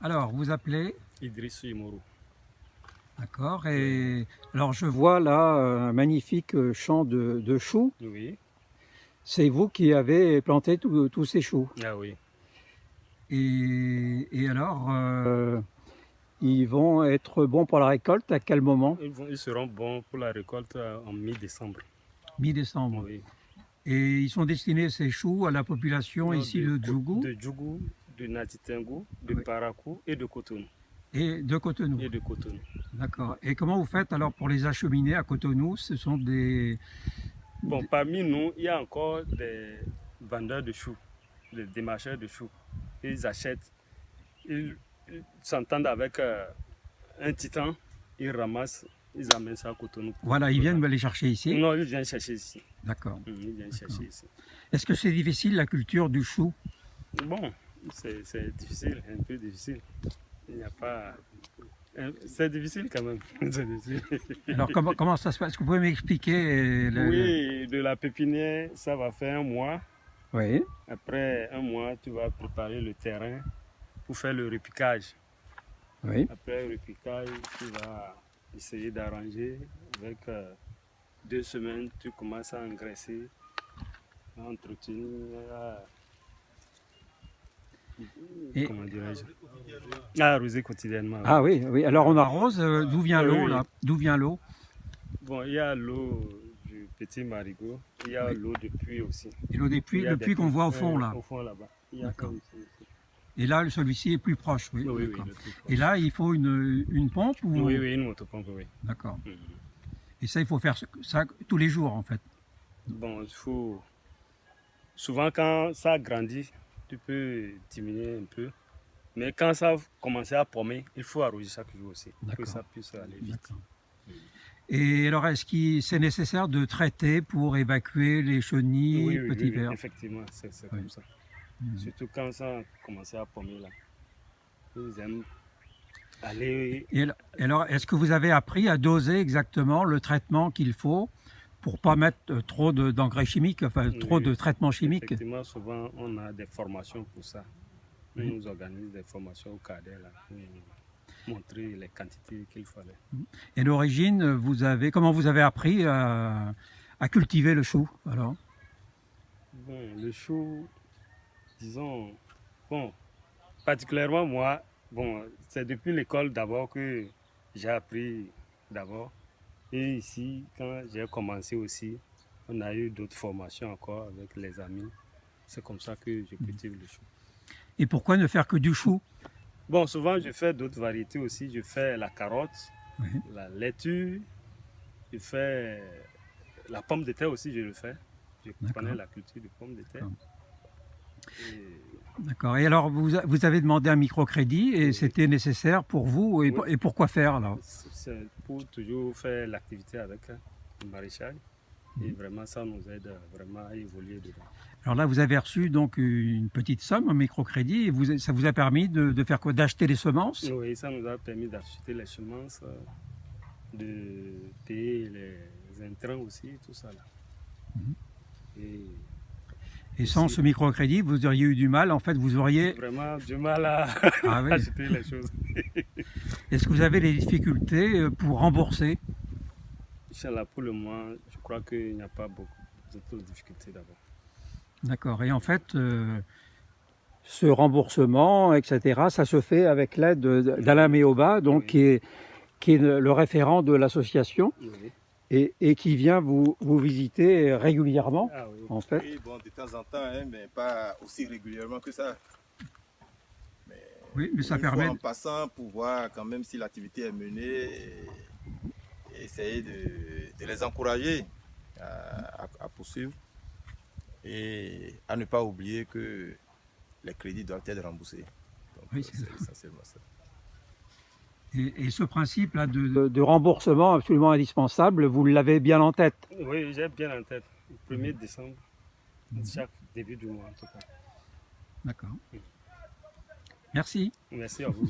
Alors, vous appelez? Idriss Imoro. D'accord. Et alors, je vois là un magnifique champ de choux. Oui. C'est vous qui avez planté tous ces choux. Ah oui. Et alors, ils vont être bons pour la récolte à quel moment? Ils seront bons pour la récolte en mi-décembre. Mi-décembre. Oui. Et ils sont destinés, ces choux, à la population Non, ici de Djougou de Djougou, de Natitingou, de Oui. Parakou et de Cotonou. et de Cotonou. Et de Cotonou. D'accord. Et comment vous faites alors pour les acheminer à Cotonou? Ce sont des... Bon, parmi nous, il y a encore des vendeurs de choux, des démarcheurs de choux. Ils achètent, ils s'entendent avec un titan, ils ramassent, ils amènent ça à Cotonou. Voilà, ils viennent me les chercher ici. Non, ils viennent chercher ici. D'accord. Ils viennent chercher ici. Est-ce que c'est difficile la culture du chou? Bon, c'est difficile, un peu difficile. Il n'y a pas... C'est difficile quand même. Difficile. Alors comment ça se passe? Est-ce que vous pouvez m'expliquer Oui, de la pépinière, ça va faire un mois. Oui. Après un mois, tu vas préparer le terrain pour faire le repiquage. Oui. Après le repiquage, tu vas essayer d'arranger. Avec 2 semaines, tu commences à engraisser, à entretenir, comment dirais-je, à arroser quotidiennement. Ah oui, oui. Alors on arrose, d'où vient l'eau oui. là? D'où vient l'eau? Bon, il y a l'eau du petit marigot, il y a l'eau de pluie aussi. Et l'eau des puits, le puits qu'on voit au fond là? Au fond là-bas. D'accord. Et là, celui-ci est plus proche, oui. Oui, D'accord. le plus proche. Et là, il faut une pompe ou... Oui, une motopompe, oui. D'accord. Et ça, il faut faire ça tous les jours en fait? Bon, il faut... Souvent, quand ça grandit, tu peux diminuer un peu. Mais quand ça commence à pommer, il faut arroser chaque jour aussi, pour que ça puisse aller vite. Et alors, est-ce que c'est nécessaire de traiter pour évacuer les chenilles, petits vers? Effectivement, c'est comme ça. Surtout quand ça commence à pommer là. Ils aiment aller... Et alors, est-ce que vous avez appris à doser exactement le traitement qu'il faut pour pas mettre trop d'engrais chimiques, enfin trop de traitements chimiques? Effectivement, souvent on a des formations pour ça. On nous organise des formations au cadet là, pour montrer les quantités qu'il fallait. Et d'origine, comment vous avez appris à cultiver le chou alors? Bon, le chou, disons, bon, particulièrement moi, bon, c'est depuis l'école d'abord que j'ai appris d'abord. Et ici, quand j'ai commencé aussi, on a eu d'autres formations encore avec les amis. C'est comme ça que je cultive le chou. Et pourquoi ne faire que du chou? Bon, souvent je fais d'autres variétés aussi. Je fais la carotte, la laitue, je fais la pomme de terre aussi, je le fais. Je connais la culture de pomme de terre. D'accord. Et alors, vous avez demandé un microcrédit et c'était nécessaire pour vous. Et pourquoi faire là? C'est pour toujours faire l'activité avec le maraîchage. Et vraiment, ça nous aide vraiment à évoluer dedans. Alors là, vous avez reçu donc une petite somme en microcrédit et ça vous a permis de faire quoi? D'acheter les semences? Oui, ça nous a permis d'acheter les semences, de payer les intrants aussi, tout ça là. Et sans ce microcrédit, vous auriez eu du mal, en fait, vous auriez... Vraiment du mal à acheter les choses. Est-ce que vous avez des difficultés pour rembourser? Inch'Allah, pour le moment, je crois qu'il n'y a pas beaucoup de difficultés d'abord. D'accord. Et en fait, ce remboursement, etc., ça se fait avec l'aide d'Alain Méoba, donc qui est le référent de l'association. Et qui vient vous visiter régulièrement, en fait. Oui, bon, de temps en temps, hein, mais pas aussi régulièrement que ça. Mais ça permet... En passant pour voir quand même si l'activité est menée et essayer de les encourager à poursuivre et à ne pas oublier que les crédits doivent être remboursés. Donc, c'est essentiellement ça. Et ce principe-là de remboursement absolument indispensable, vous l'avez bien en tête? Oui, j'ai bien en tête. Le 1er décembre, chaque début du mois en tout cas. D'accord. Merci. Merci à vous.